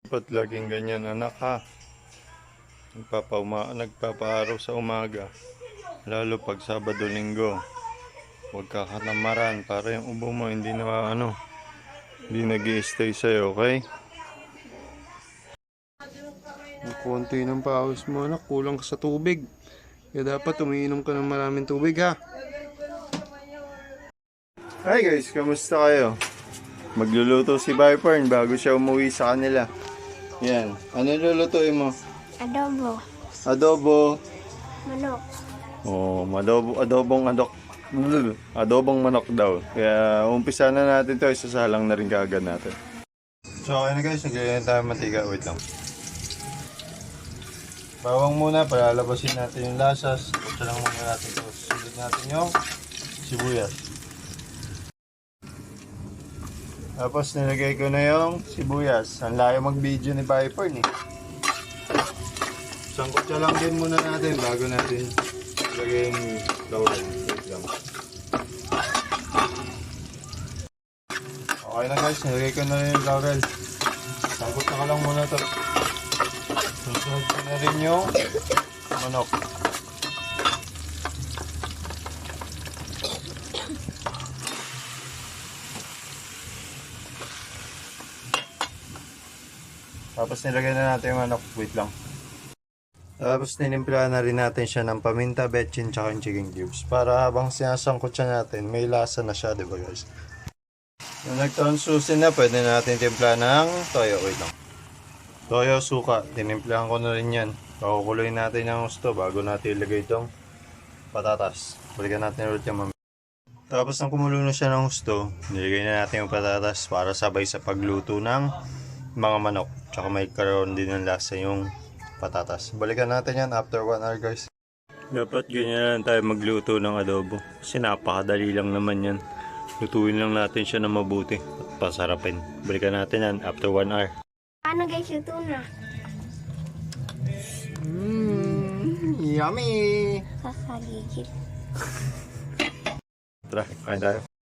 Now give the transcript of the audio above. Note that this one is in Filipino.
Dapat laging ganyan anak ha. Nagpapaaraw sa umaga. Lalo pag Sabado Linggo. Huwag kakatamaran para yung ubo mo hindi na hindi nag-i-stay sa'yo, okay? Ang konti ng pawis mo anak, kulang ka sa tubig. Kaya dapat umiinom ka ng maraming tubig ha. Hi guys, kamusta kayo? Magluluto si Viper bago siya umuwi sa kanila. Yan, ano lulutuin mo? Adobo. Adobo. Manok. Oh, adobong manok daw. Kaya umpisa na natin to, isasalang na rin kaagad natin. So okay na guys, naglagyan tayo ng mantika. Wait lang. Bawang muna, palalabasin natin yung lasas. Kutsa lang muna natin ito. Sulit natin yung sibuyas. Tapos nilagay ko na yung sibuyas. Ang layo mag-video ni Viper ni. Isang kutsa lang din muna natin bago natin ilagay yung laurel. Wait lang. Okay na guys, nilagay ko na rin yung laurel. Isang kutsa ka lang muna ito. Susunod ko na rin yung manok. Tapos nilagay na natin yung manok. Wait lang. Tapos ninimpla na rin natin siya ng paminta, betchin, tsaka yung chicken cubes. Para habang sinasangkot siya natin, may lasa na siya, diba guys? Nung nag-transusin na, pwede natin timpla ng toyo. Wait lang. Toyo, suka. Tinimplahan ko na rin yan. Pakukuloyin natin yung gusto bago natin ilagay itong patatas. Balikan natin ulit yung mamaya. Tapos nang kumulo na siya ng gusto, nilagay na natin yung patatas para sabay sa pagluto ng mga manok. Tsaka may karoon din ng lasa yung patatas. Balikan natin yan after 1 hour guys. Dapat ganyan lang tayo magluto ng adobo. Kasi napakadali lang naman yan. Lutuin lang natin siya na mabuti at pasarapin. Balikan natin yan after 1 hour. Paano guys yung tuna? Yummy! Kakagigit. Tara, kain tayo.